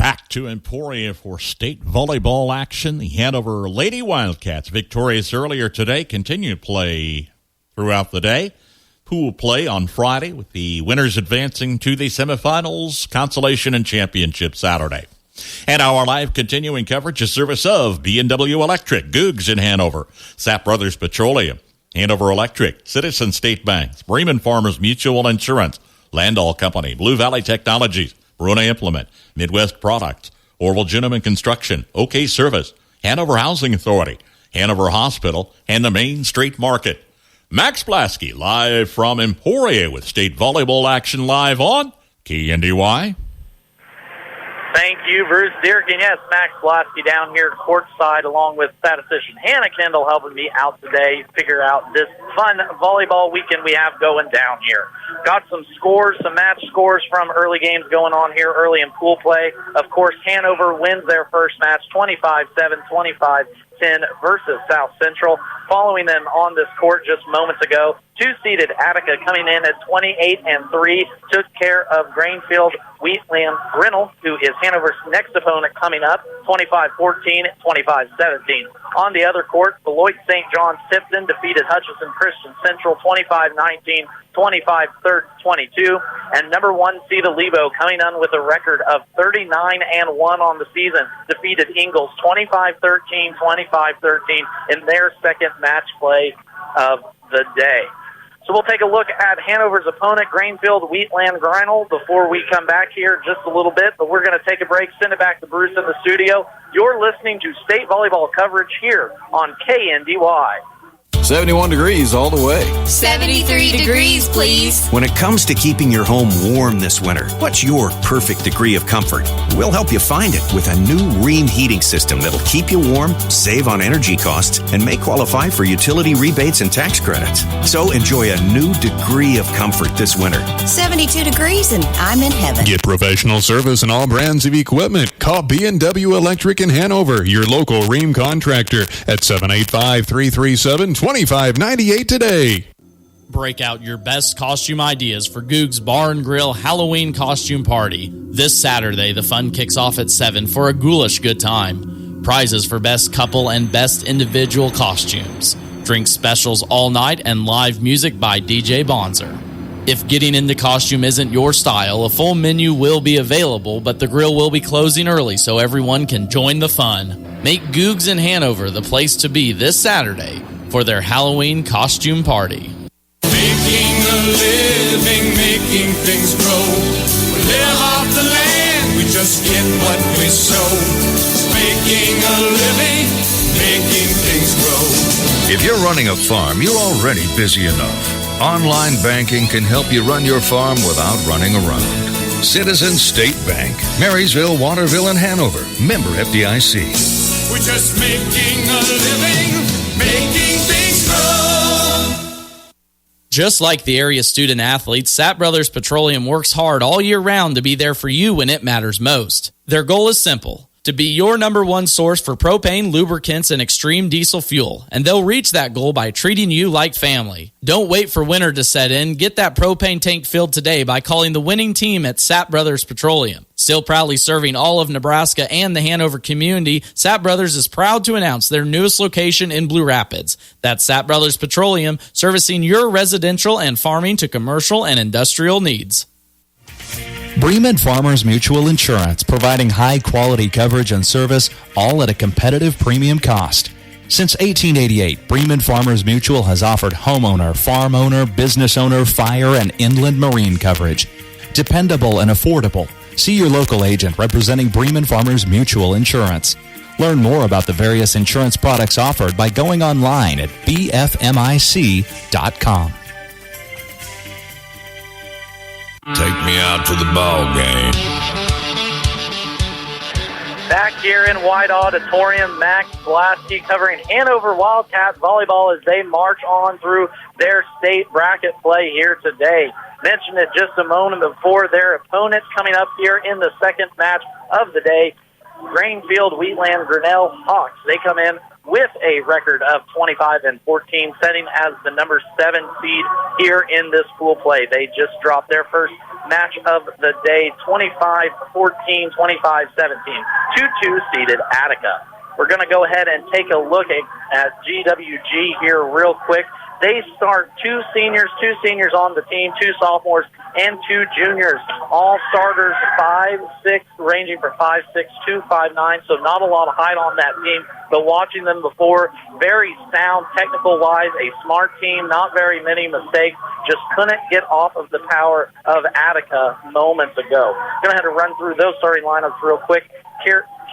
Back to Emporia for state volleyball action. The Hanover Lady Wildcats, victorious earlier today, continue to play throughout the day. Pool play on Friday with the winners advancing to the semifinals, consolation, and championship Saturday. And our live continuing coverage is service of B&W Electric, Googs in Hanover, Sapp Brothers Petroleum, Hanover Electric, Citizen State Banks, Bremen Farmers Mutual Insurance, Landall Company, Blue Valley Technologies, Bruna Implement, Midwest Products, Orville Gentleman Construction, OK Service, Hanover Housing Authority, Hanover Hospital, and the Main Street Market. Max Blasky live from Emporia with state volleyball action live on KNDY. Thank you, Bruce Dearkin. Yes, Max Blasky down here courtside along with statistician Hannah Kendall helping me out today figure out this fun volleyball weekend we have going down here. Got some scores, some match scores from early games going on here early in pool play. Of course, Hanover wins their first match 25-7, 25-10 versus South Central. Following them on this court just moments ago, two-seeded Attica coming in at 28-3 took care of Grainfield Wheatland Grinnell, who is Hanover's next opponent coming up, 25-14, 25-17. On the other court, Beloit St. John's Tipton defeated Hutchinson Christian Central 25-19, 25-22, and number one seed Lebo coming in with a record of 39-1 on the season, defeated Ingles 25-13, 25-13 in their second match play of the day. So we'll take a look at Hanover's opponent, Grainfield Wheatland Grinnell, before we come back here just a little bit. But we're going to take a break, send it back to Bruce in the studio. You're listening to state volleyball coverage here on KNDY. 71 degrees all the way. 73 degrees, please. When it comes to keeping your home warm this winter, what's your perfect degree of comfort? We'll help you find it with a new Rheem heating system that'll keep you warm, save on energy costs, and may qualify for utility rebates and tax credits. So enjoy a new degree of comfort this winter. 72 degrees and I'm in heaven. Get professional service and all brands of equipment. Call B&W Electric in Hanover, your local Rheem contractor, at 785-337-2598 today. Break out your best costume ideas for Goog's Bar and Grill Halloween costume party. This Saturday, the fun kicks off at 7 for a ghoulish good time. Prizes for best couple and best individual costumes. Drink specials all night and live music by DJ Bonzer. If getting into costume isn't your style, a full menu will be available, but the grill will be closing early so everyone can join the fun. Make Googs in Hanover the place to be this Saturday for their Halloween costume party. Making a living, making things grow. We live off the land, we just get what we sow. Making a living, making things grow. If you're running a farm, you're already busy enough. Online banking can help you run your farm without running around. Citizen State Bank, Marysville, Waterville, and Hanover. Member FDIC. We're just making a living, making things grow. Just like the area student athletes, Sapp Brothers Petroleum works hard all year round to be there for you when it matters most. Their goal is simple: to be your number one source for propane, lubricants, and extreme diesel fuel. And they'll reach that goal by treating you like family. Don't wait for winter to set in. Get that propane tank filled today by calling the winning team at Sapp Brothers Petroleum. Still proudly serving all of Nebraska and the Hanover community, Sapp Brothers is proud to announce their newest location in Blue Rapids. That's Sapp Brothers Petroleum, servicing your residential and farming to commercial and industrial needs. Bremen Farmers Mutual Insurance, providing high-quality coverage and service, all at a competitive premium cost. Since 1888, Bremen Farmers Mutual has offered homeowner, farm owner, business owner, fire, and inland marine coverage. Dependable and affordable. See your local agent representing Bremen Farmers Mutual Insurance. Learn more about the various insurance products offered by going online at bfmic.com. Take me out to the ball game. Back here in White Auditorium, Max Blasky covering Hanover Wildcats volleyball as they march on through their state bracket play here today. Mentioned it just a moment before, their opponent coming up here in the second match of the day, Grainfield, Wheatland, Grinnell Hawks. They come in with a record of 25-14, setting as the number 7 seed here in this pool play. They just dropped their first match of the day, 25-14, 25-17, 2-2 seeded Attica. We're going to go ahead and take a look at GWG here real quick. They start two seniors on the team, 2 sophomores, and 2 juniors. All starters 5'6", ranging from 5'6", to 5'9", so not a lot of height on that team. But watching them before, very sound technical-wise, a smart team, not very many mistakes. Just couldn't get off of the power of Attica moments ago. Going to have to run through those starting lineups real quick.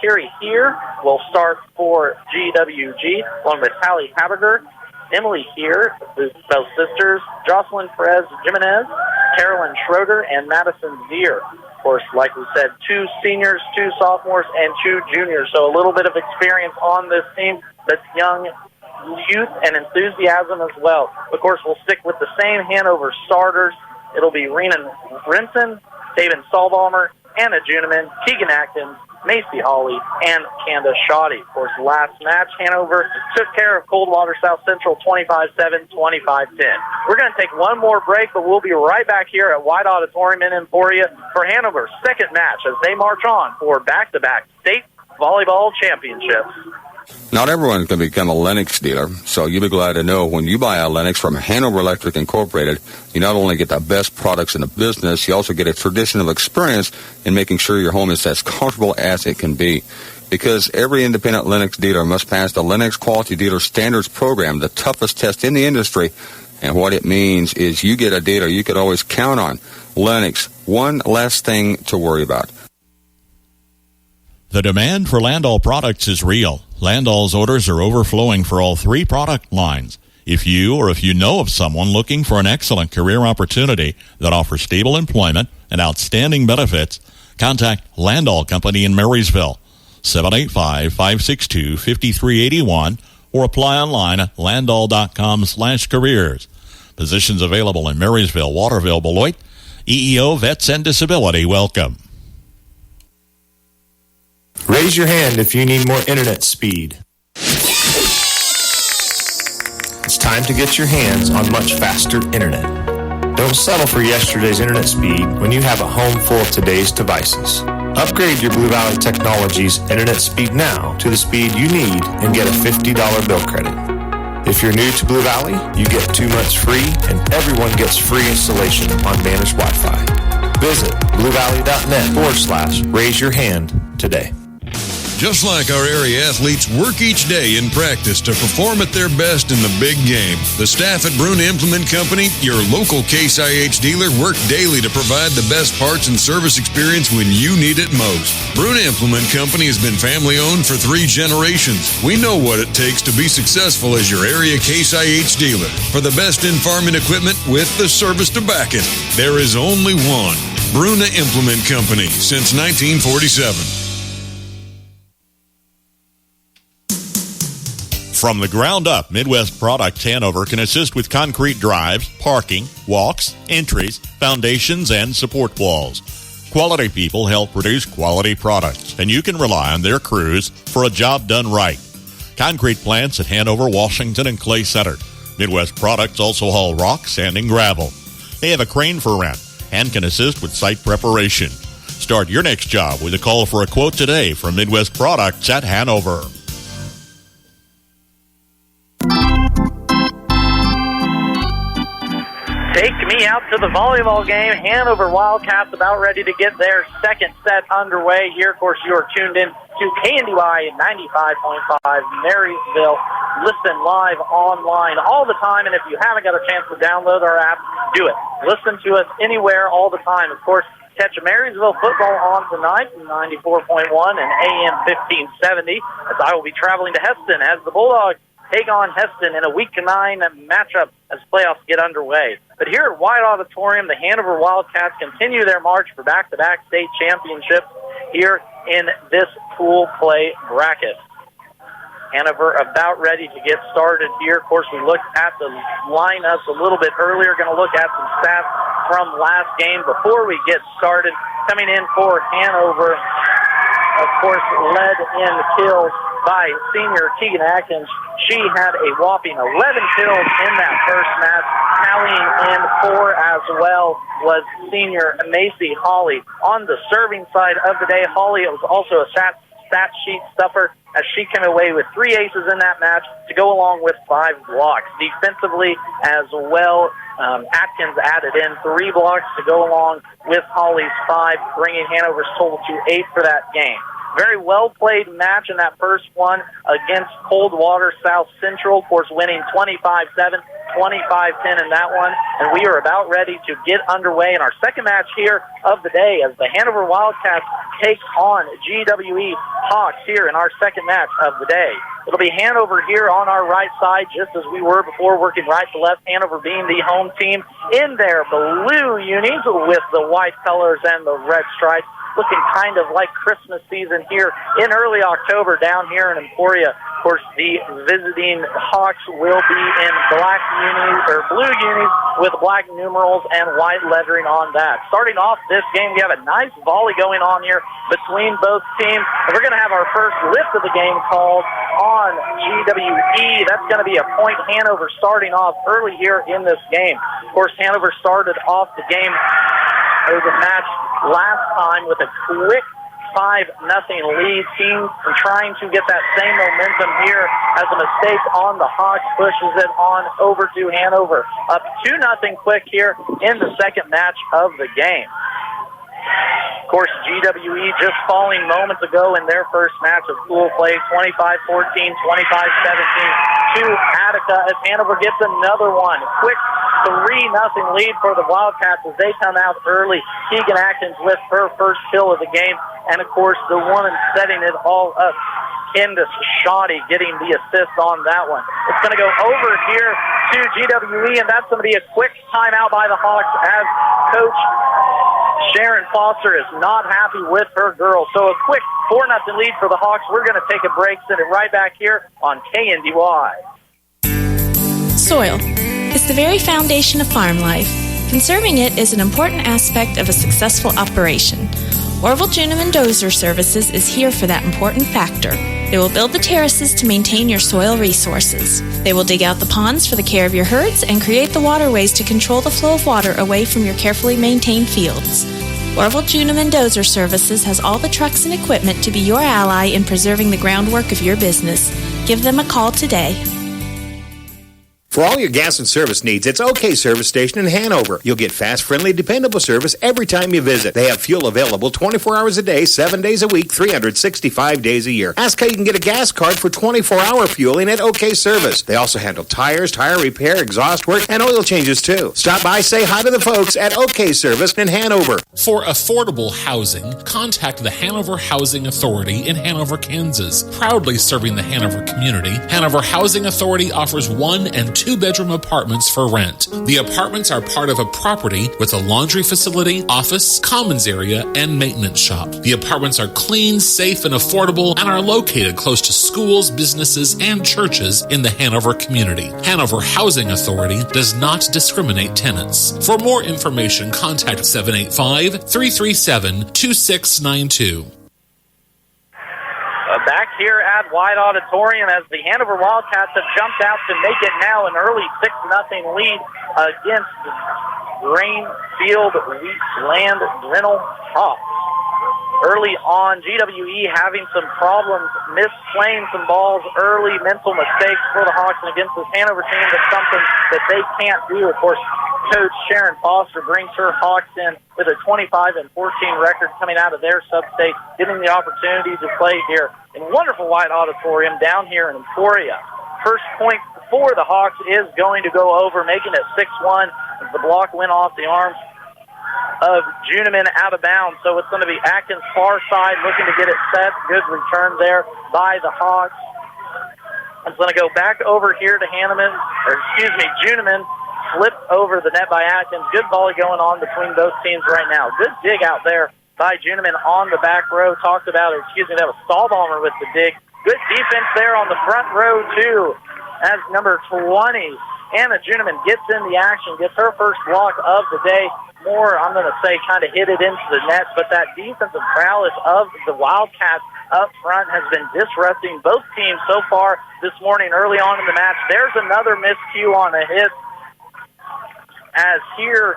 Carrie here will start for GWG, along with Hallie Haberger. Emily here, both sisters, Jocelyn Perez Jimenez, Carolyn Schroeder, and Madison Zier. Of course, like we said, 2 seniors, 2 sophomores, and 2 juniors. So a little bit of experience on this team, but young youth and enthusiasm as well. Of course, we'll stick with the same Hanover starters. It'll be Renan Rinson, David Saulbaumer, Anna Juneman, Keegan Atkins, Macy Hawley, and Candace Shoddy. Of course, last match, Hanover took care of Coldwater South Central 25-7, 25-10. We're going to take one more break, but we'll be right back here at White Auditorium in Emporia for Hanover's second match as they march on for back-to-back state volleyball championships. Not everyone's going to become a Lennox dealer, so you'll be glad to know when you buy a Lennox from Hanover Electric Incorporated, you not only get the best products in the business, you also get a traditional experience in making sure your home is as comfortable as it can be. Because every independent Lennox dealer must pass the Lennox Quality Dealer Standards Program, the toughest test in the industry. And what it means is you get a dealer you could always count on. Lennox, one less thing to worry about. The demand for Landau products is real. Landau's orders are overflowing for all 3 product lines. If you know of someone looking for an excellent career opportunity that offers stable employment and outstanding benefits, contact Landau Company in Marysville, 785-562-5381, or apply online at landau.com/careers. Positions available in Marysville, Waterville, Beloit. EEO, Vets, and Disability welcome. Raise your hand if you need more internet speed. It's time to get your hands on much faster internet. Don't settle for yesterday's internet speed when you have a home full of today's devices. Upgrade your Blue Valley Technologies internet speed now to the speed you need and get a $50 bill credit. If you're new to Blue Valley, you get 2 months free and everyone gets free installation on managed Wi-Fi. Visit bluevalley.net/raise your hand today. Just like our area athletes work each day in practice to perform at their best in the big game, the staff at Bruna Implement Company, your local Case IH dealer, work daily to provide the best parts and service experience when you need it most. Bruna Implement Company has been family-owned for 3 generations. We know what it takes to be successful as your area Case IH dealer. For the best in farming equipment with the service to back it, there is only one. Bruna Implement Company, since 1947. From the ground up, Midwest Products Hanover can assist with concrete drives, parking, walks, entries, foundations, and support walls. Quality people help produce quality products, and you can rely on their crews for a job done right. Concrete plants at Hanover, Washington, and Clay Center. Midwest Products also haul rock, sand, and gravel. They have a crane for rent and can assist with site preparation. Start your next job with a call for a quote today from Midwest Products at Hanover. Take me out to the volleyball game. Hanover Wildcats about ready to get their second set underway here. Of course, you are tuned in to KNDY 95.5 Marysville. Listen live online all the time, and if you haven't got a chance to download our app, do it. Listen to us anywhere all the time. Of course, catch Marysville football on tonight, 94.1 and AM 1570, as I will be traveling to Heston as the Bulldogs take on Heston in a Week 9 matchup as playoffs get underway. But here at White Auditorium, the Hanover Wildcats continue their march for back-to-back state championships here in this pool play bracket. Hanover about ready to get started here. Of course, we looked at the lineups a little bit earlier. Going to look at some stats from last game before we get started. Coming in for Hanover, of course, led in kills by senior Keegan Atkins. She had a whopping 11 kills in that first match. Tallying in 4 as well was senior Macy Hawley. On the serving side of the day, Hawley was also a stat sheet stuffer as she came away with 3 aces in that match to go along with 5 blocks. Defensively as well, Atkins added in 3 blocks to go along with Hawley's 5, bringing Hanover's total to 8 for that game. Very well-played match in that first one against Coldwater South Central, of course, winning 25-7, 25-10 in that one. And we are about ready to get underway in our second match here of the day as the Hanover Wildcats take on GWE Hawks here in our second match of the day. It'll be Hanover here on our right side, just as we were before, working right to left. Hanover being the home team in their blue unis with the white colors and the red stripes. Looking kind of like Christmas season here in early October down here in Emporia. Of course, the visiting Hawks will be in black unis or blue unis with black numerals and white lettering on that. Starting off this game, we have a nice volley going on here between both teams. And we're going to have our first lift of the game called on GWE. That's going to be a point Hanover starting off early here in this game. Of course, Hanover started off the game or the match last time with a quick 5-0 lead. Team trying to get that same momentum here as a mistake on the Hawks pushes it on over to Hanover. Up 2-0 quick here in the second match of the game. Of course, GWE just falling moments ago in their first match of school play, 25-14, 25-17 to Attica as Hanover gets another one. Quick 3-0 lead for the Wildcats as they come out early. Keegan Atkins with her first kill of the game. And, of course, the woman setting it all up, Candace Shoddy, getting the assist on that one. It's going to go over here to GWE, and that's going to be a quick timeout by the Hawks as Coach Sharon Foster is not happy with her girls. So a quick 4-0 lead for the Hawks. We're going to take a break, send it right back here on KNDY. Soil. It's the very foundation of farm life. Conserving it is an important aspect of a successful operation. Orville Juniman Dozer Services is here for that important factor. They will build the terraces to maintain your soil resources. They will dig out the ponds for the care of your herds and create the waterways to control the flow of water away from your carefully maintained fields. Orville Juniman Dozer Services has all the trucks and equipment to be your ally in preserving the groundwork of your business. Give them a call today. For all your gas and service needs, it's OK Service Station in Hanover. You'll get fast, friendly, dependable service every time you visit. They have fuel available 24 hours a day, 7 days a week, 365 days a year. Ask how you can get a gas card for 24-hour fueling at OK Service. They also handle tires, tire repair, exhaust work, and oil changes too. Stop by, say hi to the folks at OK Service in Hanover. For affordable housing, contact the Hanover Housing Authority in Hanover, Kansas. Proudly serving the Hanover community, Hanover Housing Authority offers 1- and 2-bedroom apartments for rent. The apartments are part of a property with a laundry facility, office, commons area, and maintenance shop. The apartments are clean, safe, and affordable and are located close to schools, businesses, and churches in the Hanover community. Hanover Housing Authority does not discriminate tenants. For more information, contact 785-337-2692. Back here at White Auditorium as the Hanover Wildcats have jumped out to make it now an early 6-0 lead against Greenfield Wheatland Grinnell Hawks. Early on, GWE having some problems, misplaying some balls, early mental mistakes for the Hawks, and against this Hanover team, that's something that they can't do. Of course, Coach Sharon Foster brings her Hawks in with a 25-14 record coming out of their sub-state, getting the opportunity to play here in wonderful White Auditorium down here in Emporia. First point for the Hawks is going to go over, making it 6-1. The block went off the arms of Juniman out of bounds, so it's going to be Atkins far side looking to get it set. Good return there by the Hawks. It's going to go back over here to Juniman. Flipped over the net by Atkins. Good volley going on between both teams right now. Good dig out there by Juniman on the back row. That was Stahlbalmer with the dig. Good defense there on the front row, too. as number 20, Anna Juneman, gets in the action, gets her first block of the day. More, I'm going to say, kind of hit it into the net, but that defensive prowess of the Wildcats up front has been disrupting both teams so far this morning early on in the match. There's another miscue on a hit as here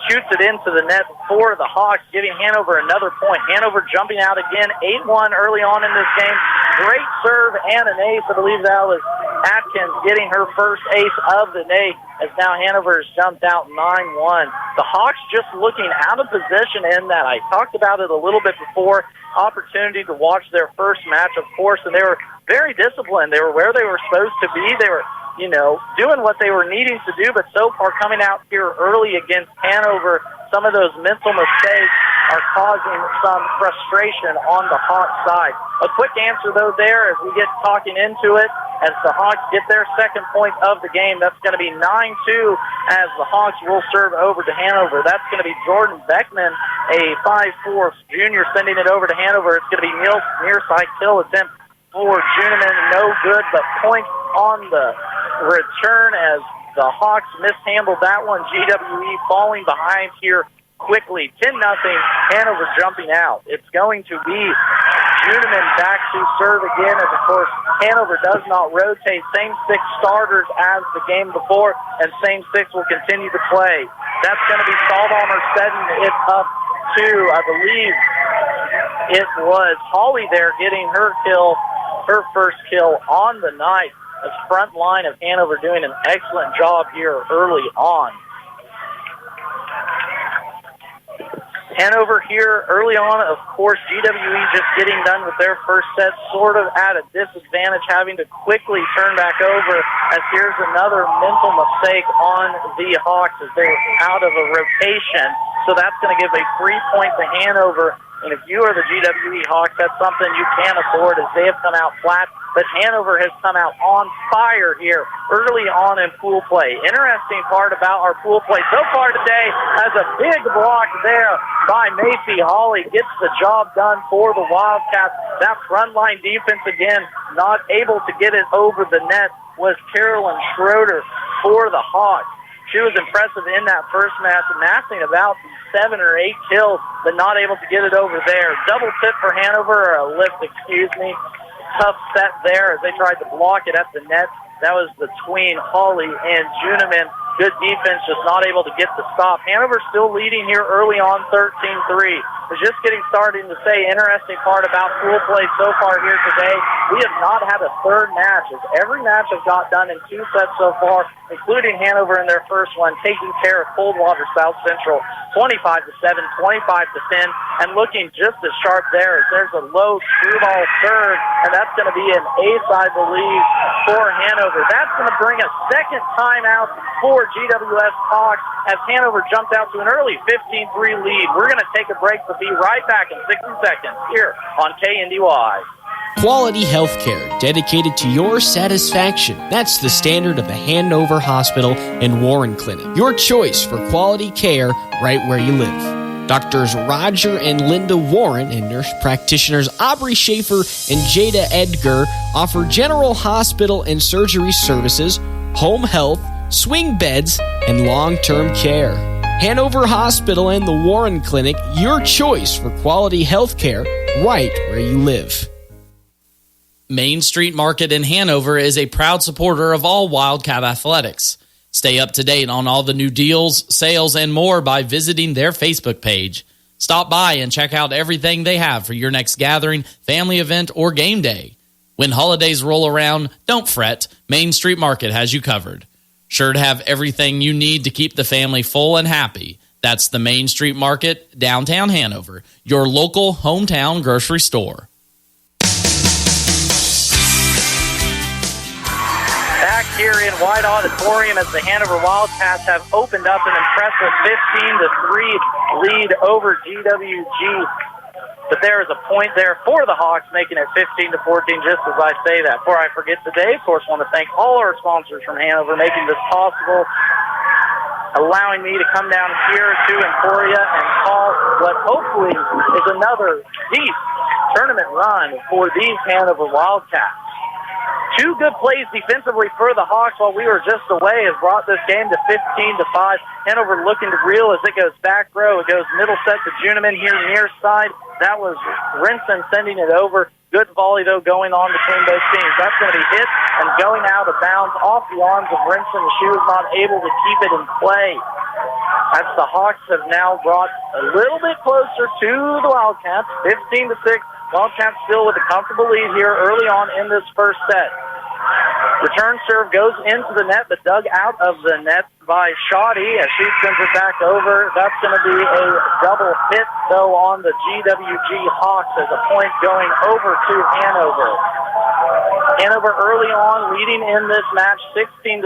shoots it into the net for the Hawks, giving Hanover another point. Hanover jumping out again, 8-1 early on in this game. Great serve and an ace. I believe that was Atkins getting her first ace of the day, as now Hanover has jumped out 9-1. The Hawks just looking out of position in that. I talked about it a little bit before. Opportunity to watch their first match, of course, and they were very disciplined. They were where they were supposed to be. They were, doing what they were needing to do, but so far coming out here early against Hanover, some of those mental mistakes are causing some frustration on the Hawks side. A quick answer, though, there as we get talking into it, as the Hawks get their second point of the game. That's going to be 9-2 as the Hawks will serve over to Hanover. That's going to be Jordan Beckman, a 5'4" junior, sending it over to Hanover. It's going to be Neil's near-side kill attempt for Juneman. No good, but point on the return as the Hawks mishandled that one. GWE falling behind here quickly. 10-0, Hanover jumping out. It's going to be Juneman back to serve again, as of course Hanover does not rotate. Same six starters as the game before, and same six will continue to play. That's going to be Stahlbaumer setting it up to, I believe it was Holly there getting her first kill on the night. The front line of Hanover doing an excellent job here early on. Hanover here early on, of course, GWE just getting done with their first set, sort of at a disadvantage, having to quickly turn back over, as here's another mental mistake on the Hawks as they're out of a rotation. So that's going to give a 3-point to Hanover. And if you are the GWE Hawks, that's something you can't afford, as they have come out flat. But Hanover has come out on fire here early on in pool play. Interesting part about our pool play so far today, has a big block there by Macy Holly. Gets the job done for the Wildcats. That frontline defense, again, not able to get it over the net, was Carolyn Schroeder for the Hawks. She was impressive in that first match, amassing about 7 or 8 kills, but not able to get it over there. Double tip for Hanover, or a lift, excuse me. Tough set there as they tried to block it at the net. That was between Holly and Juneman. Good defense, just not able to get the stop. Hanover still leading here early on, 13-3. We're just getting started to say, interesting part about pool play so far here today, we have not had a third match, as every match has got done in 2 sets so far, including Hanover in their first one, taking care of Coldwater South Central 25-7, 25-10, and looking just as sharp there as there's a low screwball serve, and that's going to be an ace, I believe, for Hanover. That's going to bring a second timeout for GWS Hawks as Hanover jumped out to an early 15-3 lead. We're going to take a break, but be right back in 60 seconds here on KNDY. Quality health care dedicated to your satisfaction. That's the standard of the Hanover Hospital and Warren Clinic. Your choice for quality care right where you live. Doctors Roger and Linda Warren and nurse practitioners Aubrey Schaefer and Jada Edgar offer general hospital and surgery services, home health, swing beds, and long-term care. Hanover Hospital and the Warren Clinic, your choice for quality health care right where you live. Main Street Market in Hanover is a proud supporter of all Wildcat athletics. Stay up to date on all the new deals, sales, and more by visiting their Facebook page. Stop by and check out everything they have for your next gathering, family event, or game day. When holidays roll around, don't fret. Main Street Market has you covered. Sure to have everything you need to keep the family full and happy. That's the Main Street Market, downtown Hanover, your local hometown grocery store. Back here in White Auditorium as the Hanover Wildcats have opened up an impressive 15-3 lead over GWG. But there is a point there for the Hawks, making it 15-14, just as I say that. Before I forget today, of course, I want to thank all our sponsors from Hanover making this possible, allowing me to come down here to Emporia and call what hopefully is another deep tournament run for these Hanover Wildcats. Two good plays defensively for the Hawks while we were just away has brought this game to 15-5. Hanover looking to reel as it goes back row. It goes middle set to Juniman here near side. That was Rinson sending it over. Good volley, though, going on between both teams. That's going to be hit and going out of bounds off the arms of Rinson. She was not able to keep it in play. As the Hawks have now brought a little bit closer to the Wildcats, 15-6. Wildcats still with a comfortable lead here early on in this first set. Return serve goes into the net, but dug out of the net by Shoddy as she sends it back over. That's going to be a double hit, though, on the GWG Hawks as a point going over to Hanover. Hanover early on leading in this match, 16-6,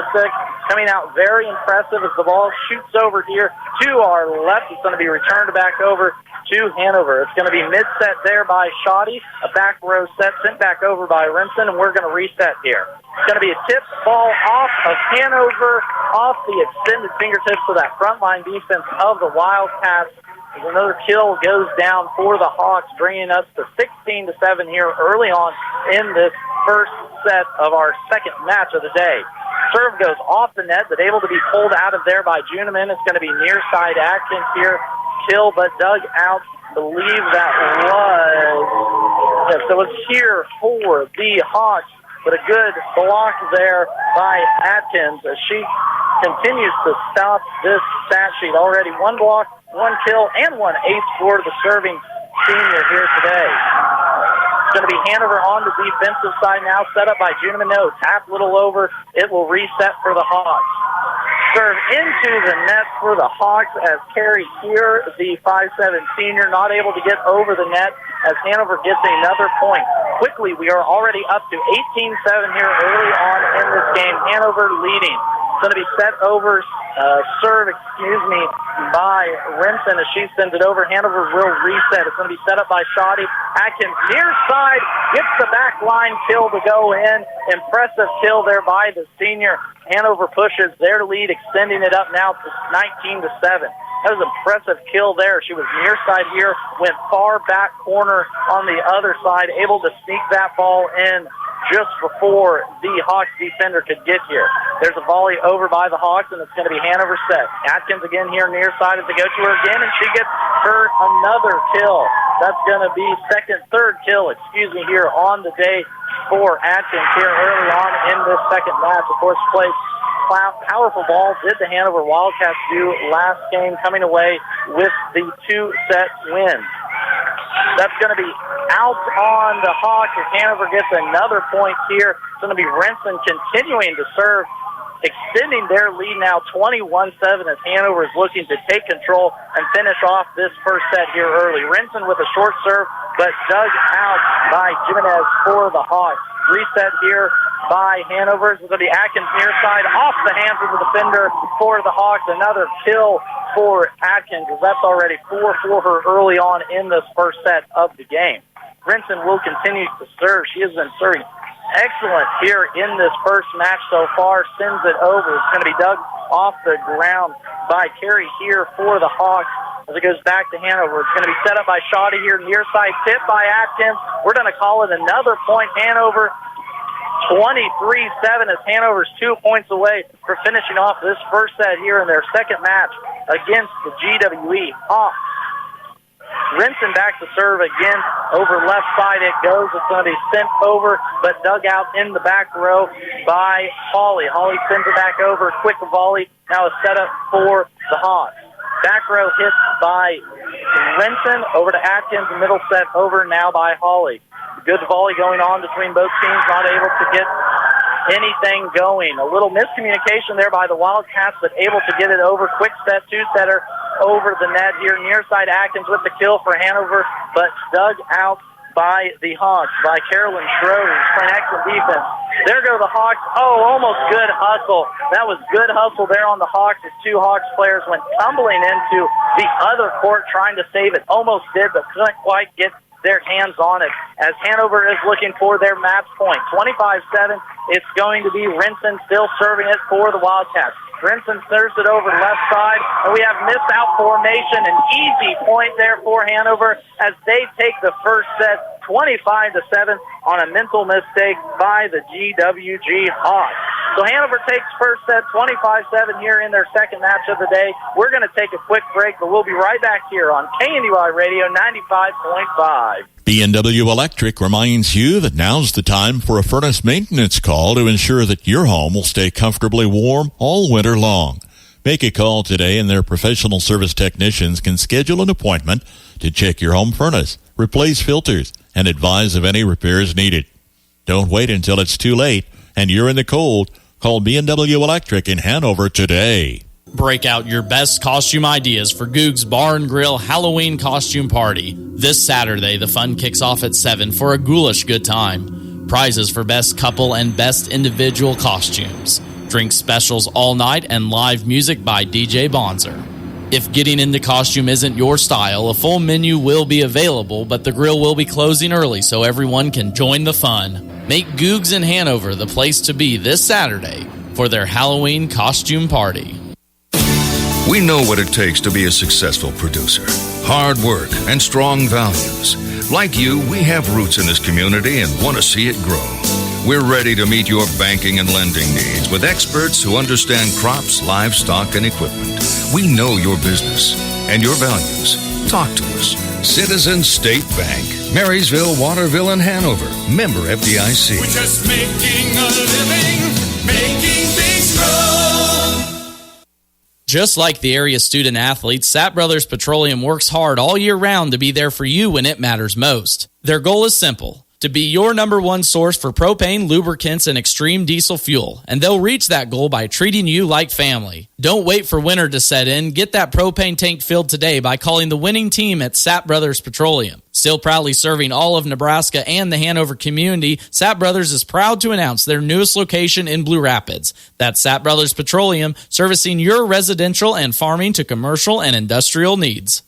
coming out very impressive as the ball shoots over here to our left. It's going to be returned back over to Hanover. It's going to be mid-set there by Shoddy, a back row set sent back over by Rinson, and we're going to reset here. It's going to be a tip ball off of Hanover, off the extended fingertips of that frontline defense of the Wildcats. As another kill goes down for the Hawks, bringing us to 16-7 here early on in this first set of our second match of the day. Serve goes off the net, but able to be pulled out of there by Juniman. It's going to be near side Atkins here. Kill, but dug out. Believe that was, yes, it was here for the Hawks, but a good block there by Atkins as she continues to stop this stat sheet. Already one block, one kill, and one ace for the serving senior here today. It's going to be Hanover on the defensive side now, set up by Juniman. No, tap little over. It will reset for the Hawks. Serve into the net for the Hawks as Carrie here, the 5'7 senior, not able to get over the net as Hanover gets another point. Quickly, we are already up to 18-7 here early on in this game. Hanover leading. It's going to be set over, by Rinson as she sends it over. Hanover will reset. It's going to be set up by Shoddy. Atkins near side, gets the back line kill to go in. Impressive kill there by the senior. Hanover pushes their lead, extending it up now to 19-7. That was an impressive kill there. She was near side here, went far back corner on the other side, able to sneak that ball in just before the Hawks defender could get here. There's a volley over by the Hawks, and it's going to be Hanover set. Atkins again here near side as they go to her again, and she gets her another kill. That's going to be third kill here on the day for Atkins here early on in this second match. Of course, plays powerful ball did the Hanover Wildcats do last game, coming away with the 2-set win. That's going to be out on the Hawks as Hanover gets another point here. It's going to be Rinson continuing to serve, extending their lead now 21-7 as Hanover is looking to take control and finish off this first set here early. Rinson with a short serve, but dug out by Jimenez for the Hawks. Reset here by Hanover. It's going to be Atkins near side, off the hands of the defender for the Hawks. Another kill for Atkins, as that's already 4 for her early on in this first set of the game. Rinson will continue to serve. She has been serving excellent here in this first match so far. Sends it over. It's going to be dug off the ground by Carey here for the Hawks as it goes back to Hanover. It's going to be set up by Shoddy here, near side tip by Atkins. We're going to call it another point. Hanover 23-7 as Hanover's 2 points away for finishing off this first set here in their second match against the GWE Hawks. Rinson back to serve again. Over left side it goes. It's going to be sent over, but dug out in the back row by Hawley. Hawley sends it back over. Quick volley. Now a setup for the Hawks. Back row hit by Rinson. Over to Atkins. Middle set over now by Hawley. Good volley going on between both teams. Not able to get anything going. A little miscommunication there by the Wildcats, but able to get it over. Quick set, two-setter over the net here. Near side Atkins with the kill for Hanover, but dug out by the Hawks, by Carolyn Schroeder, who's playing excellent defense. There go the Hawks. Oh, almost good hustle. That was good hustle there on the Hawks as two Hawks players went tumbling into the other court trying to save it. Almost did, but couldn't quite get their hands on it as Hanover is looking for their match point. 25-7. It's going to be Rinson still serving it for the Wildcats. Rinson serves it over left side, and we have missed out formation. An easy point there for Hanover as they take the first set 25-7 on a mental mistake by the GWG Hawks. So Hanover takes first set 25-7 here in their second match of the day. We're going to take a quick break, but we'll be right back here on KNDY Radio 95.5. B&W Electric reminds you that now's the time for a furnace maintenance call to ensure that your home will stay comfortably warm all winter long. Make a call today and their professional service technicians can schedule an appointment to check your home furnace, replace filters, and advise of any repairs needed. Don't wait until it's too late and you're in the cold. Call B&W Electric in Hanover today. Break out your best costume ideas for Goog's Bar and Grill Halloween costume party. This Saturday, the fun kicks off at 7 for a ghoulish good time. Prizes for best couple and best individual costumes. Drink specials all night and live music by DJ Bonzer. If getting into costume isn't your style, a full menu will be available, but the grill will be closing early so everyone can join the fun. Make Googs in Hanover the place to be this Saturday for their Halloween costume party. We know what it takes to be a successful producer. Hard work and strong values. Like you, we have roots in this community and want to see it grow. We're ready to meet your banking and lending needs with experts who understand crops, livestock, and equipment. We know your business and your values. Talk to us. Citizens State Bank, Marysville, Waterville, and Hanover. Member FDIC. We're just making a living, making things grow. Just like the area student athletes, Sapp Brothers Petroleum works hard all year round to be there for you when it matters most. Their goal is simple: to be your number one source for propane, lubricants, and extreme diesel fuel. And they'll reach that goal by treating you like family. Don't wait for winter to set in. Get that propane tank filled today by calling the winning team at Sapp Brothers Petroleum. Still proudly serving all of Nebraska and the Hanover community, Sapp Brothers is proud to announce their newest location in Blue Rapids. That's Sapp Brothers Petroleum, servicing your residential and farming to commercial and industrial needs.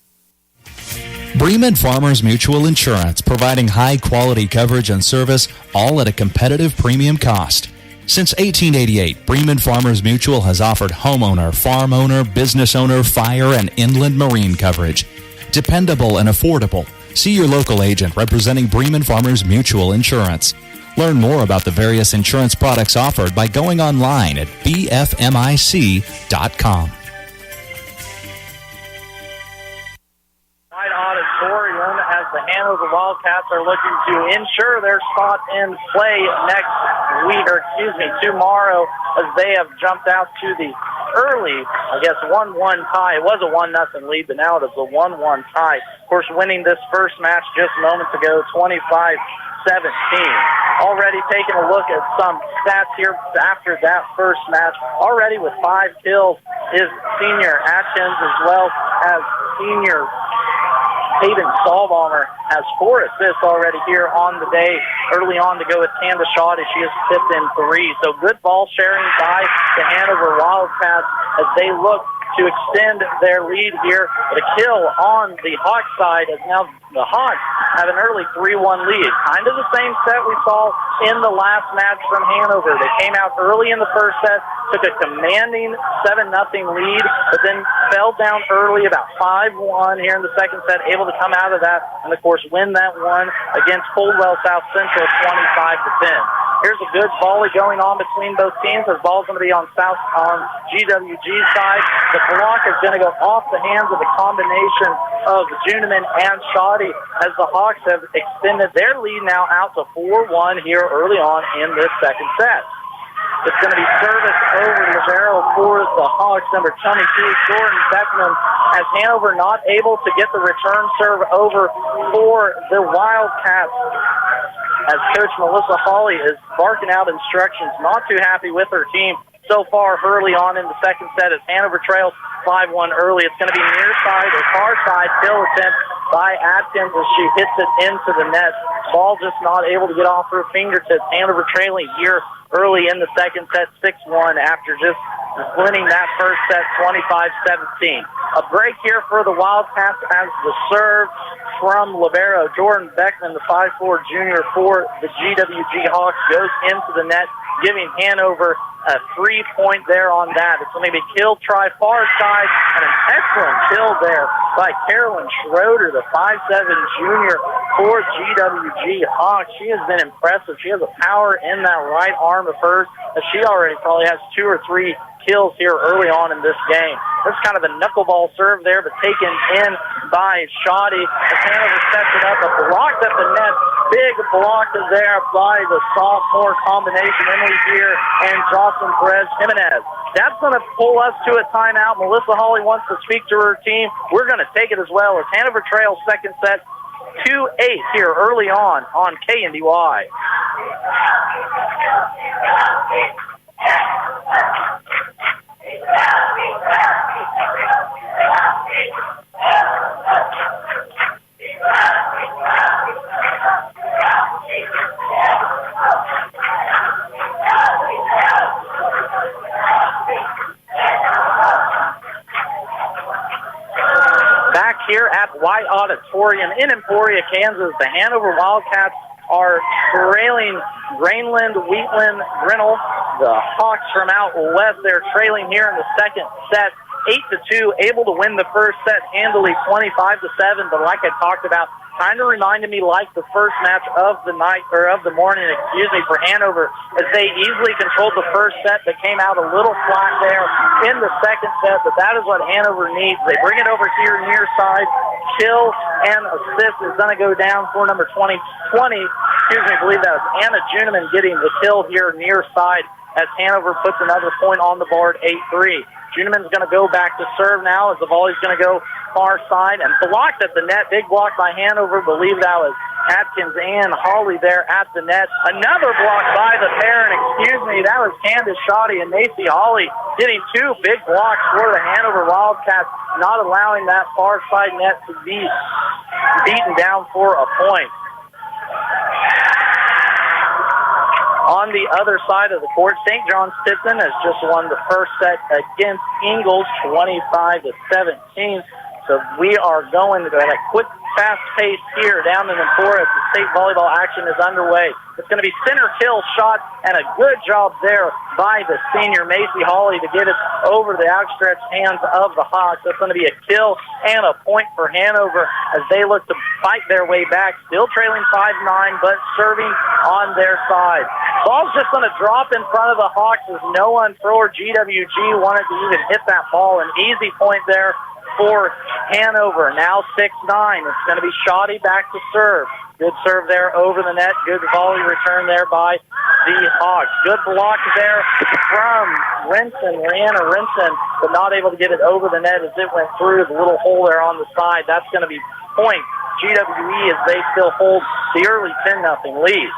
Bremen Farmers Mutual Insurance, providing high-quality coverage and service, all at a competitive premium cost. Since 1888, Bremen Farmers Mutual has offered homeowner, farm owner, business owner, fire, and inland marine coverage. Dependable and affordable. See your local agent representing Bremen Farmers Mutual Insurance. Learn more about the various insurance products offered by going online at bfmic.com. Auditorium as the Hanover Wildcats are looking to ensure their spot in play tomorrow, as they have jumped out to the early, 1-1 tie. It was a 1-0 lead, but now it is a 1-1 tie. Of course, winning this first match just moments ago, 25-17. Already taking a look at some stats here after that first match. Already with 5 kills is senior Atkins, as well as senior Hayden Stahlbaumer has 4 assists already here on the day. Early on to go with Candace Shaw, she has tipped in 3. So good ball sharing by the Hanover Wildcats as they look to extend their lead here. But a kill on the Hawks side, as now the Hawks have an early 3-1 lead. Kind of the same set we saw in the last match from Hanover. They came out early in the first set, took a commanding 7-0 lead, but then fell down early, about 5-1 here in the second set, able to come out of that and, of course, win that one against Coldwell South Central 25-10. Here's a good volley going on between both teams. The ball's going to be on GWG's side. The block is going to go off the hands of the combination of Juniman and Shoddy, as the Hawks have extended their lead now out to 4-1 here early on in this second set. It's going to be service over Libero for the Hawks, number 22, Jordan Beckman, as Hanover not able to get the return serve over for the Wildcats, as Coach Melissa Hawley is barking out instructions, not too happy with her team so far early on in the second set, as Hanover trails 5-1 early. It's going to be near side or far side kill attempt by Atkins as she hits it into the net. Ball just not able to get off her fingertips. Hanover trailing here early in the second set, 6-1, after just winning that first set 25-17. A break here for the Wildcats as the serve from libero Jordan Beckman, the 5'4" junior for the GWG Hawks, goes into the net, giving Hanover a 3-point there on that. It's going to be kill try far side, and an excellent kill there by Carolyn Schroeder, the 5'7" junior for GWG Hawks. She has been impressive. She has a power in that right arm of hers, as she already probably has 2 or 3 kills here early on in this game. That's kind of a knuckleball serve there, but taken in by Shoddy. As Hanover sets it up, but blocked at the net. Big block there by the sophomore combination, Emily Gear and Jocelyn Perez Jimenez. That's going to pull us to a timeout. Melissa Hawley wants to speak to her team. We're going to take it as well as Hanover trails second set 2-8 here early on KNDY. Back here at White Auditorium in Emporia, Kansas, the Hanover Wildcats are trailing Greenland, Wheatland, Grinnell. The Hawks from out west, they're trailing here in the second set, 8-2, able to win the first set handily, 25-7. But like I talked about, kind of reminded me like the first match of the night, or of the morning, for Hanover, as they easily controlled the first set, but came out a little flat there in the second set. But that is what Hanover needs. They bring it over here near side. Kill and assist is going to go down for number 20. I believe that was Anna Juniman getting the kill here near side, as Hanover puts another point on the board, 8-3. Juniman's going to go back to serve now, as the volley's going to go far side and blocked at the net. Big block by Hanover. Believe that was Atkins and Hawley there at the net. Another block by the pair, and that was Candace Shoddy and Macy Hawley getting 2 big blocks for the Hanover Wildcats, not allowing that far side net to be beaten down for a point. On the other side of the court, St. John's Tipton has just won the first set against Ingalls, 25-17. So we are going to go at a quick, fast pace here down in Emporia as the state volleyball action is underway. It's going to be center kill shot, and a good job there by the senior Macy Hawley to get it over the outstretched hands of the Hawks. That's going to be a kill and a point for Hanover as they look to fight their way back, still trailing 5-9, but serving on their side. Ball's just going to drop in front of the Hawks as no one for GWG wanted to even hit that ball. An easy point there for Hanover. Now 6-9. It's going to be Shoddy back to serve. Good serve there over the net. Good volley return there by the Hawks. Good block there from Rihanna Rinson, but not able to get it over the net as it went through the little hole there on the side. That's going to be point GWE as they still hold the early 10-0 lead.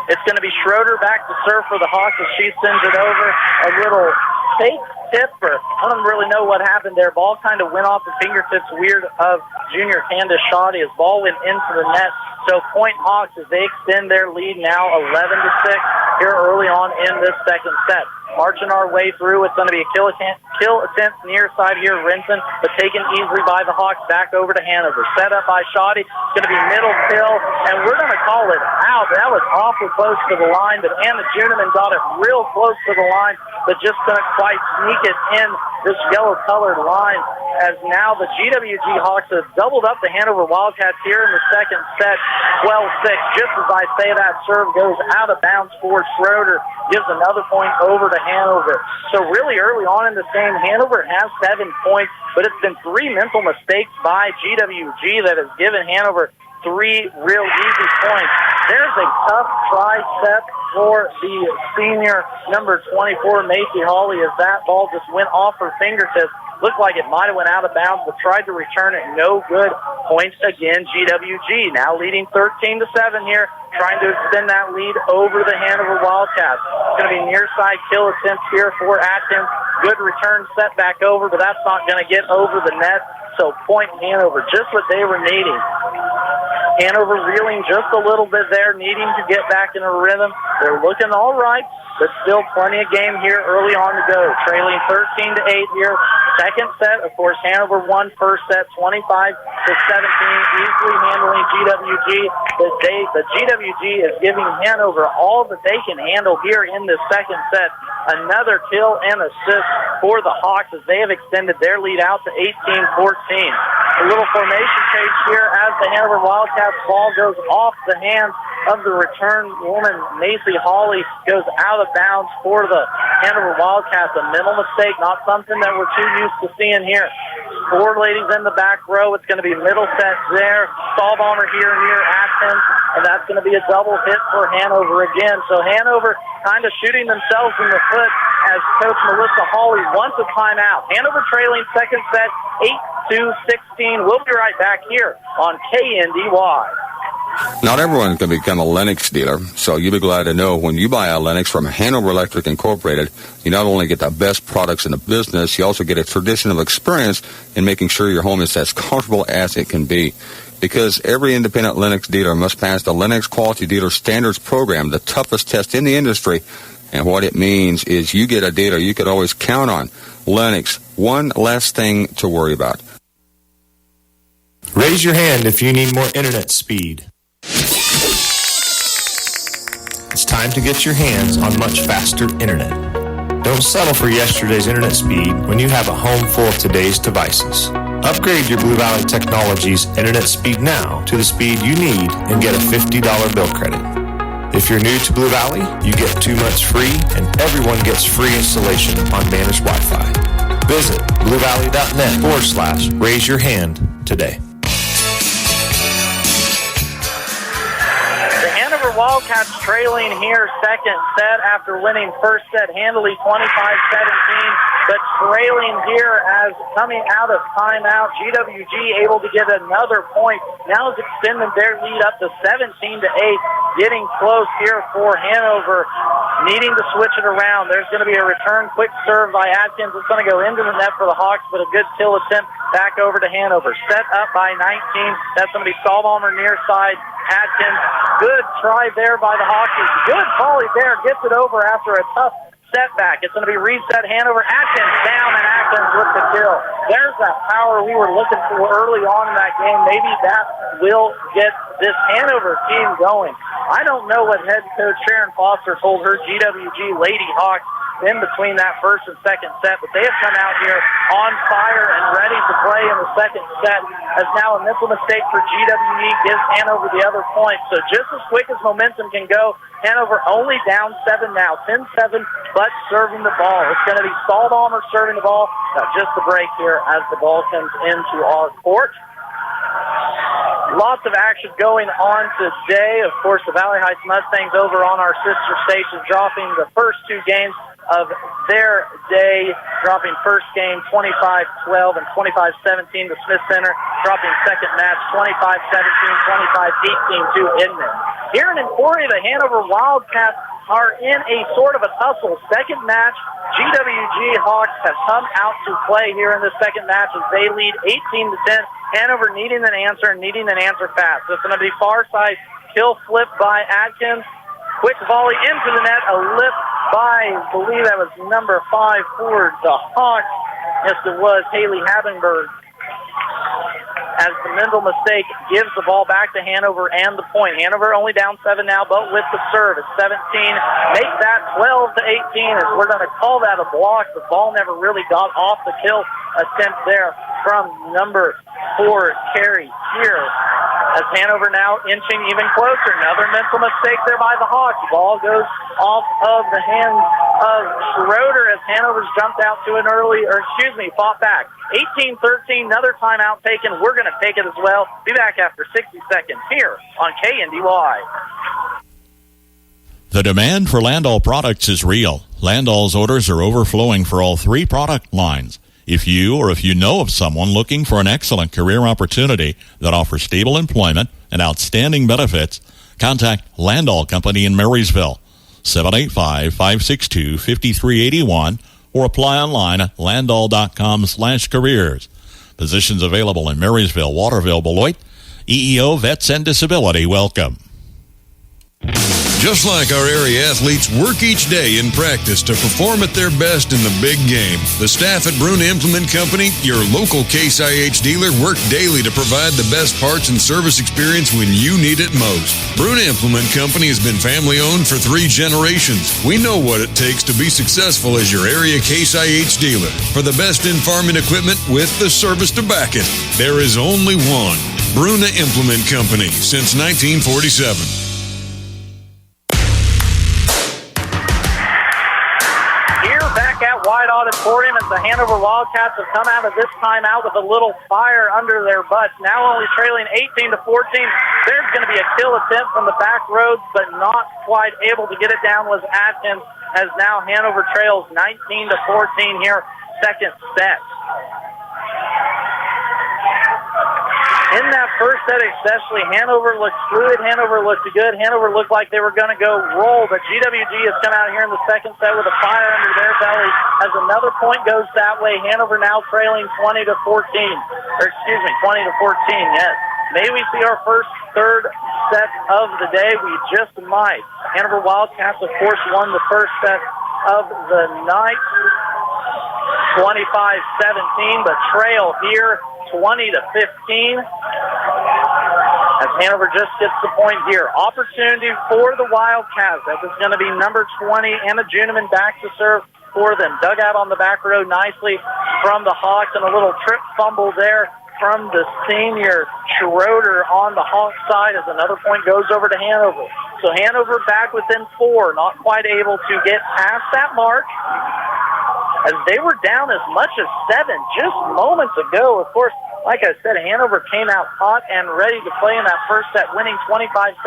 It's going to be Schroeder back to serve for the Hawks as she sends it over. A little fake tip, or I don't really know what happened there. Ball kind of went off the fingertips weird of junior Candace Shoddy as ball went into the net. So point Hawks as they extend their lead now 11-6 here early on in this second set. Marching our way through, it's going to be a kill attempt near side here, Renton, but taken easily by the Hawks back over to Hanover. Set up by Shoddy. It's going to be middle kill, and we're going to call it out. That was awfully close to the line, but Anna Juniman got it real close to the line, but just couldn't quite sneak it in this yellow-colored line, as now the GWG Hawks have doubled up the Hanover Wildcats here in the second set, 12-6. Just as I say that, serve goes out of bounds for Schroeder, gives another point over to Hanover. So really early on in this game, Hanover has 7 points, but it's been 3 mental mistakes by GWG that has given Hanover 3 real easy points. There's a tough tricep for the senior number 24, Macy Hawley, as that ball just went off her fingertips. Looked like it might have went out of bounds, but tried to return it. No good. Points again, GWG. Now leading 13-7 here, trying to extend that lead over the Hanover Wildcats. It's going to be near side kill attempt here for Atkins. Good return set back over, but that's not going to get over the net. So point Hanover, just what they were needing. Hanover reeling just a little bit there, needing to get back in a rhythm. They're looking all right, but still plenty of game here early on to go. Trailing 13-8 here. Second set, of course, Hanover won first set 25-17, easily handling GWG. The GWG is giving Hanover all that they can handle here in this second set. Another kill and assist for the Hawks as they have extended their lead out to 18-14. A little formation change here as the Hanover Wildcats ball goes off the hands of the return woman. Macy Hawley goes out of bounds for the Hanover Wildcats. A mental mistake, not something that we're too used to seeing here. 4 ladies in the back row. It's going to be Middlesex there. Stahlbomber here near Atkins, and that's going to be a double hit for Hanover again. So Hanover kind of shooting themselves in the foot as Coach Melissa Hawley wants a timeout. Hanover trailing second set 8-16. We'll be right back here on KNDY. Not everyone can become a Lennox dealer, so you'll be glad to know when you buy a Lennox from Hanover Electric Incorporated, you not only get the best products in the business, you also get a tradition of experience in making sure your home is as comfortable as it can be. Because every independent Lennox dealer must pass the Lennox Quality Dealer Standards Program, the toughest test in the industry. And what it means is you get a dealer you could always count on. Lennox, one less thing to worry about. Raise your hand if you need more internet speed. It's time to get your hands on much faster internet. Don't settle for yesterday's internet speed when you have a home full of today's devices. Upgrade your Blue Valley Technologies internet speed now to the speed you need and get a $50 bill credit. If you're new to Blue Valley, you get 2 months free and everyone gets free installation on managed Wi-Fi. Visit bluevalley.net/raise your hand today. Wildcats trailing here second set after winning first set handily 25-17, but trailing here as coming out of timeout. GWG able to get another point. Now has extended their lead up to 17-8, getting close here for Hanover, needing to switch it around. There's going to be a return quick serve by Atkins. It's going to go into the net for the Hawks, but a good kill attempt back over to Hanover. Set up by 19. That's going to be Stahlbomber near side. Atkins, good try there by the Hawks. Good volley there, gets it over after a tough setback. It's going to be reset Hanover. Atkins down, and Atkins with the kill. There's that power we were looking for early on in that game. Maybe that will get this Hanover team going. I don't know what head coach Sharon Foster told her GWG Lady Hawks in between that first and second set, but they have come out here on fire and ready to play in the second set, as now a mental mistake for GWE gives Hanover the other point. So just as quick as momentum can go, Hanover only down 7 now, 10-7, but serving the ball. It's going to be Stahlbomber serving the ball. Just a break here as the ball comes into our court. Lots of action going on today. Of course, the Valley Heights Mustangs over on our sister station dropping the first 2 games of their day, dropping first game 25-12 and 25-17 to Smith Center, dropping second match 25-17, 25-18 to Inman. Here in Emporia, the Hanover Wildcats are in a sort of a tussle. Second match, GWG Hawks have come out to play here in the second match as they lead 18-10. Hanover needing an answer and needing an answer fast. So it's going to be far side kill flip by Atkins. Quick volley into the net, a lift by, I believe that was number 5 for the Hawks. Yes, it was Haley Habenberg. As the mental mistake gives the ball back to Hanover and the point. Hanover only down 7 now, but with the serve. It's 17. Make that 12-18 as we're going to call that a block. The ball never really got off the kill attempt there from number 4, Carrie here. As Hanover now inching even closer. Another mental mistake there by the Hawks. Ball goes off of the hands of Schroeder as Hanover's jumped out to an early, fought back. 18-13, another timeout taken. We're going to take it as well. Be back after 60 seconds here on KNDY. The demand for Landall products is real. Landall's orders are overflowing for all 3 product lines. If you know of someone looking for an excellent career opportunity that offers stable employment and outstanding benefits, contact Landall Company in Marysville, 785-562-5381, or apply online at landall.com/careers. Positions available in Marysville, Waterville, Beloit. EEO, Vets, and Disability welcome. Just like our area athletes work each day in practice to perform at their best in the big game, the staff at Bruna Implement Company, your local Case IH dealer, work daily to provide the best parts and service experience when you need it most. Bruna Implement Company has been family-owned for 3 generations. We know what it takes to be successful as your area Case IH dealer. For the best in farming equipment with the service to back it, there is only one. Bruna Implement Company, since 1947. At White Auditorium as the Hanover Wildcats have come out of this timeout with a little fire under their butts. Now only trailing 18-14. There's going to be a kill attempt from the back roads, but not quite able to get it down was Atkins, as now Hanover trails 19-14 here, second set. In that first set especially, Hanover looked fluid, Hanover looked good, Hanover looked like they were going to go roll, but GWG has come out here in the second set with a fire under their belly as another point goes that way. Hanover now trailing 20-14, 20-14, yes. May we see our first third set of the day? We just might. Hanover Wildcats, of course, won the first set of the night, 25-17, but trail here 20-15. As Hanover just gets the point here. Opportunity for the Wildcats. That is going to be number 20, Emma Juniman back to serve for them. Dug out on the back row nicely from the Hawks, and a little trip fumble there from the senior Schroeder on the Hawk side as another point goes over to Hanover. So Hanover back within 4, not quite able to get past that mark, as they were down as much as 7 just moments ago. Of course, like I said, Hanover came out hot and ready to play in that first set, winning 25-17,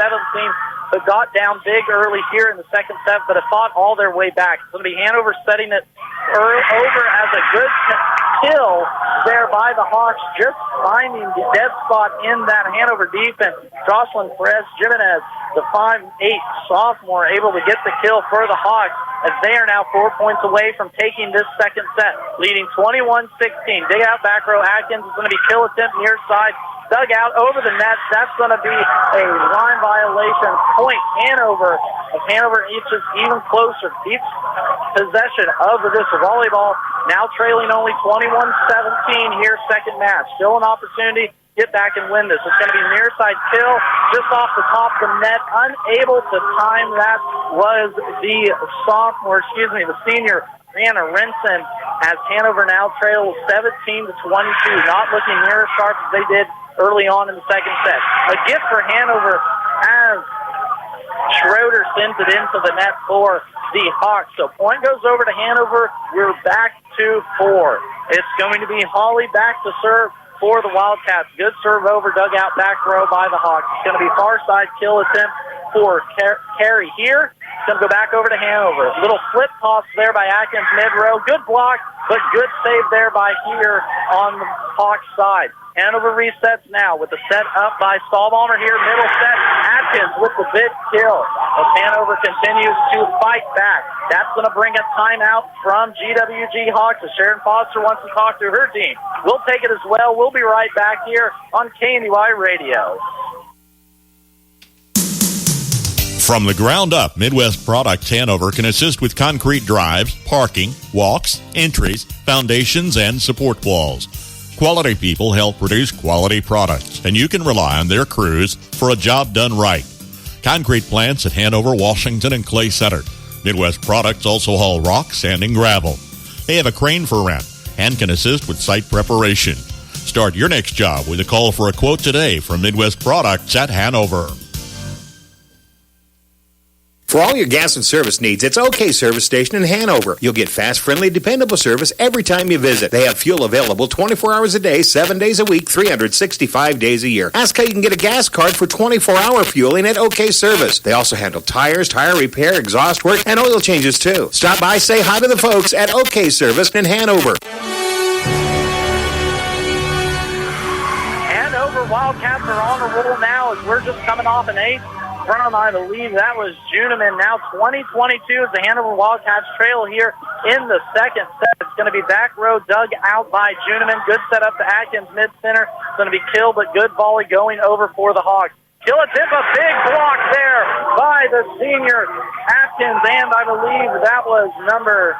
but got down big early here in the second set, but have fought all their way back. It's going to be Hanover setting it over as a good kill there by the Hawks, just finding the dead spot in that Hanover defense. Jocelyn Perez Jimenez, the 5'8" sophomore, able to get the kill for the Hawks, as they are now 4 points away from taking this second set, leading 21-16. Dig out back row. Atkins is going to be kill attempt near side. Dug out over the net. That's going to be a line violation. Point Hanover, as Hanover inches even closer, keeps possession of this volleyball, now trailing only 21-17 here, second match. Still an opportunity. Get back and win this. It's going to be near side kill just off the top of the net. Unable to time that was the senior Brianna Renson, as Hanover now trails 17-22. Not looking near as sharp as they did early on in the second set. A gift for Hanover as Schroeder sends it into the net for the Hawks. So point goes over to Hanover. We're back to 4. It's going to be Hawley back to serve for the Wildcats. Good serve over, dug out back row by the Hawks. It's going to be far side kill attempt for Carey here. It's going to go back over to Hanover. Little flip toss there by Atkins mid-row. Good block, but good save there by here on the Hawks side. Hanover resets now with the set up by Stahlbaumer here. Middle set, Atkins with the big kill as Hanover continues to fight back. That's going to bring a timeout from GWG Hawks as Sharon Foster wants to talk to her team. We'll take it as well. We'll be right back here on KNDY Radio. From the ground up, Midwest Products Hanover can assist with concrete drives, parking, walks, entries, foundations, and support walls. Quality people help produce quality products, and you can rely on their crews for a job done right. Concrete plants at Hanover, Washington, and Clay Center. Midwest Products also haul rock, sand, and gravel. They have a crane for rent and can assist with site preparation. Start your next job with a call for a quote today from Midwest Products at Hanover. For all your gas and service needs, it's OK Service Station in Hanover. You'll get fast, friendly, dependable service every time you visit. They have fuel available 24 hours a day, 7 days a week, 365 days a year. Ask how you can get a gas card for 24-hour fueling at OK Service. They also handle tires, tire repair, exhaust work, and oil changes too. Stop by, say hi to the folks at OK Service in Hanover. Hanover Wildcats are on a roll now as we're just coming off an ace from, I believe that was Juniman. Now 20-22 as the Hanover Wildcats trail here in the second set. It's going to be back row dug out by Juniman. Good set up to Atkins mid-center. It's going to be killed, but good volley going over for the Hawks. Killatip, a big block there by the senior Atkins, and I believe that was number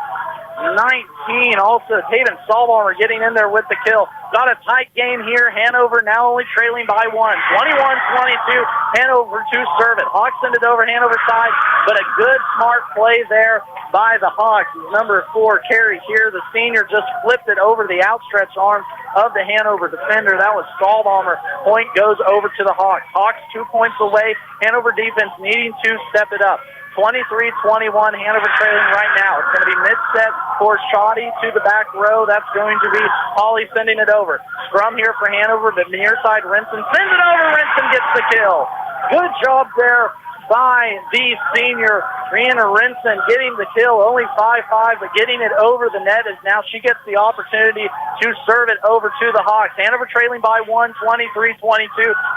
19. Also, Taven Salbaum getting in there with the kill. Got a tight game here. Hanover now only trailing by 1. 21-22. Hanover to serve it. Hawks send it over Hanover side, but a good, smart play there by the Hawks. Number 4 carry here. The senior just flipped it over the outstretched arms of the Hanover defender. That was Salbaum. Point goes over to the Hawks. Hawks 2 points away. Hanover defense needing to step it up. 23-21, Hanover trailing right now. It's going to be mid-set for Shoddy to the back row. That's going to be Holly sending it over. Scrum here for Hanover, but near side, Renson sends it over. Renson gets the kill. Good job there by the senior, Brianna Renson, getting the kill. Only 5'5", but getting it over the net as now she gets the opportunity to serve it over to the Hawks. Hanover trailing by 1, 23-22.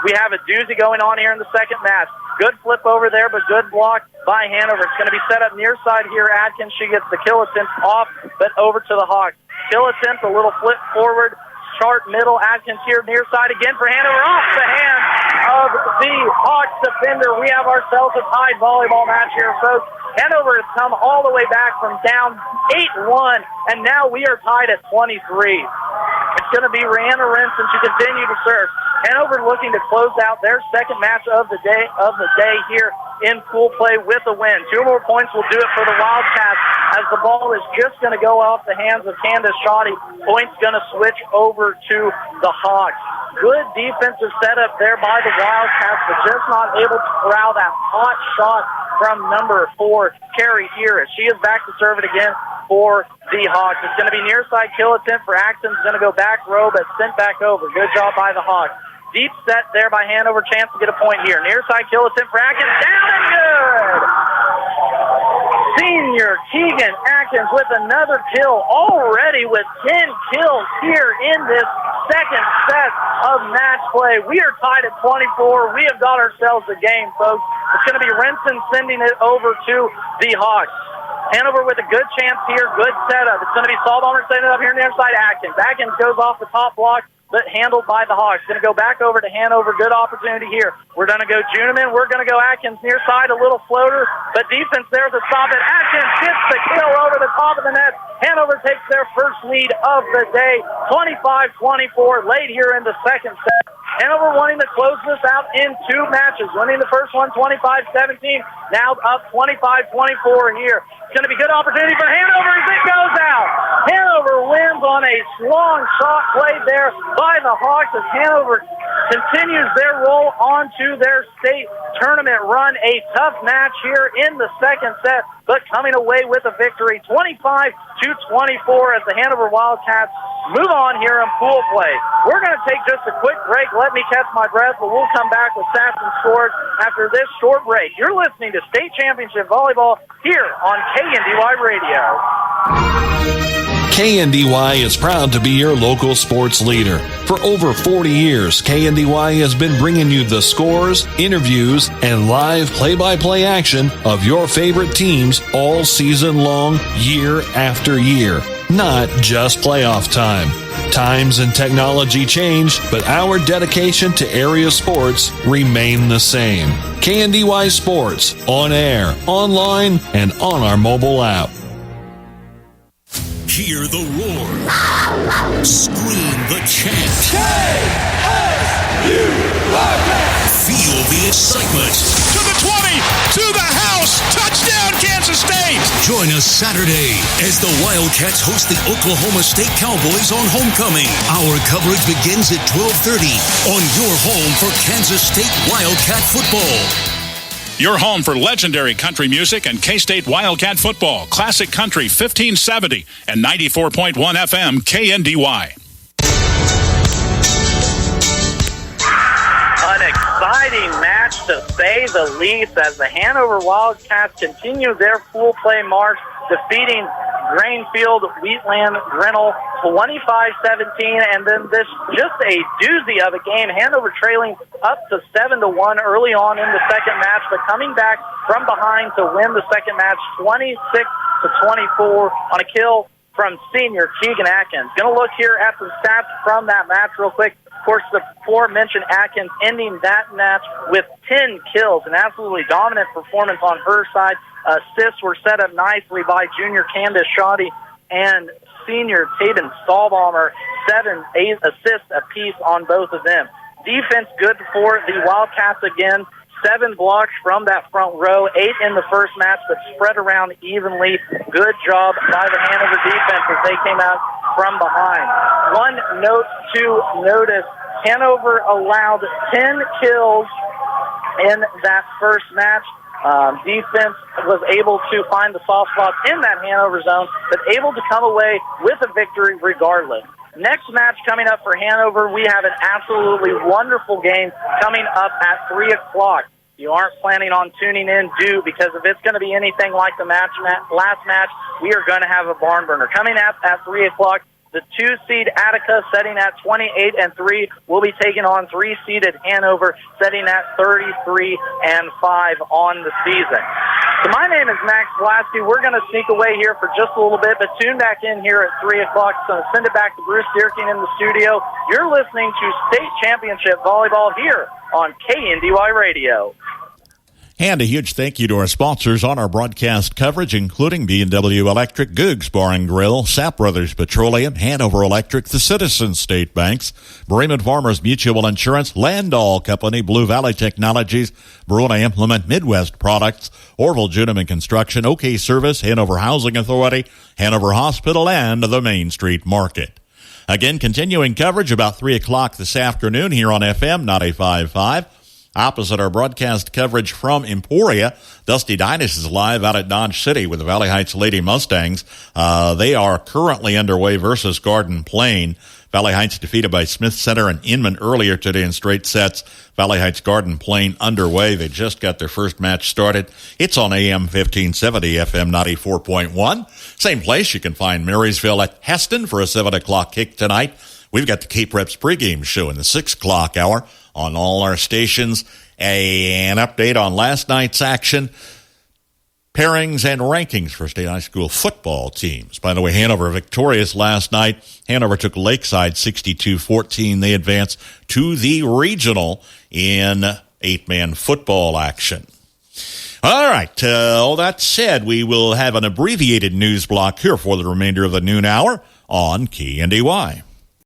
We have a doozy going on here in the second match. Good flip over there, but good block by Hanover. It's going to be set up near side here. Atkins, she gets the kill attempt off, but over to the Hawks. Kill attempt, a little flip forward, sharp middle. Atkins here near side again for Hanover, off the hand of the Hawks defender. We have ourselves a tied volleyball match here, folks. Hanover has come all the way back from down 8-1, and now we are tied at 23. It's going to be Brianna Renson to continue to serve. Hanover looking to close out their second match of the day here in pool play with a win. 2 more points will do it for the Wildcats as the ball is just going to go off the hands of Candace Shoddy. Points going to switch over to the Hawks. Good defensive setup there by the Wildcats, but just not able to corral that hot shot from number 4, Carrie here, as she is back to serve it again for the Hawks. It's going to be near side kill attempt for Atkins. Going to go back row, but sent back over. Good job by the Hawks. Deep set there by Hanover. Chance to get a point here. Near side kill attempt for Atkins. Down and good! Senior Keegan Atkins with another kill already with 10 kills here in this second set of match play. We are tied at 24. We have got ourselves a game, folks. It's going to be Renson sending it over to the Hawks. Hanover with a good chance here. Good setup. It's going to be Salbaum sending it up here on the inside. Atkins. Atkins goes off the top block, but handled by the Hawks. Going to go back over to Hanover. Good opportunity here. We're going to go Juneman. We're going to go Atkins near side. A little floater, but defense there to stop it. Atkins gets the kill over the top of the net. Hanover takes their first lead of the day. 25-24 late here in the second set. Hanover wanting to close this out in 2 matches. Winning the first one 25-17. Now up 25-24 here. It's going to be good opportunity for Hanover as it goes out. Hanover wins on a long shot played there by the Hawks as Hanover continues their roll onto their state tournament run. A tough match here in the second set, but coming away with a victory 25-24 as the Hanover Wildcats move on here in pool play. We're going to take just a quick break. Let me catch my breath, but we'll come back with stats and scores after this short break. You're listening to State Championship Volleyball here on KNDY Radio. KNDY is proud to be your local sports leader. For over 40 years, KNDY has been bringing you the scores, interviews, and live play-by-play action of your favorite teams all season long, year after year. Not just playoff time. Times and technology change, but our dedication to area sports remain the same. KNDY Sports, on air, online, and on our mobile app. Hear the roar. Scream the chant. Feel the excitement. To the 20, to the house. Touchdown, Kansas State. Join us Saturday as the Wildcats host the Oklahoma State Cowboys on homecoming. Our coverage begins at 12:30 on your home for Kansas State Wildcat football. Your home for legendary country music and K-State Wildcat football. Classic Country 1570 and 94.1 FM KNDY. An exciting match to say the least as the Hanover Wildcats continue their full play march, defeating Grainfield, Wheatland, Grinnell 25-17, and then this just a doozy of a game. Hanover trailing up to 7-1 early on in the second match, but coming back from behind to win the second match 26-24 on a kill from senior Keegan Atkins. Going to look here at the stats from that match real quick. Of course, the aforementioned Atkins ending that match with 10 kills, an absolutely dominant performance on her side. Assists were set up nicely by junior Candace Shoddy and senior Tatum Stahlbaumer, 7 assists apiece on both of them. Defense good for the Wildcats again. 7 blocks from that front row, 8 in the first match, but spread around evenly. Good job by the Hanover defense as they came out from behind. One note to notice, Hanover allowed 10 kills in that first match. Defense was able to find the soft spots in that Hanover zone, but able to come away with a victory regardless. Next match coming up for Hanover, we have an absolutely wonderful game coming up at 3 o'clock. You aren't planning on tuning in, do, because if it's going to be anything like the last match, we are going to have a barn burner. Coming up at 3 o'clock, the 2-seed Attica, setting at 28-3, will be taking on 3-seeded Hanover, setting at 33-5 on the season. So my name is Max Blasky. We're going to sneak away here for just a little bit, but tune back in here at 3 o'clock. So send it back to Bruce Dierking in the studio. You're listening to State Championship Volleyball here on KNDY Radio. And a huge thank you to our sponsors on our broadcast coverage, including B&W Electric, Goog's Bar and Grill, Sapp Brothers Petroleum, Hanover Electric, the Citizens State Banks, Bremen Farmers Mutual Insurance, Landall Company, Blue Valley Technologies, Bruna Implement, Midwest Products, Orville Juneman Construction, OK Service, Hanover Housing Authority, Hanover Hospital, and the Main Street Market. Again, continuing coverage about 3 o'clock this afternoon here on FM 95.5. Opposite our broadcast coverage from Emporia, Dusty Dinas is live out at Dodge City with the Valley Heights Lady Mustangs. They are currently underway versus Garden Plain. Valley Heights defeated by Smith Center and Inman earlier today in straight sets. Valley Heights Garden Plain underway. They just got their first match started. It's on AM 1570, FM 94.1. Same place. You can find Marysville at Heston for a 7 o'clock kick tonight. We've got the Cape Reps pregame show in the 6 o'clock hour on all our stations. An update on last night's action, pairings and rankings for state high school football teams. By the way, Hanover victorious last night. Hanover took Lakeside 62-14. They advanced to the regional in 8-man football action. All right, all that said, we will have an abbreviated news block here for the remainder of the noon hour on KNDY.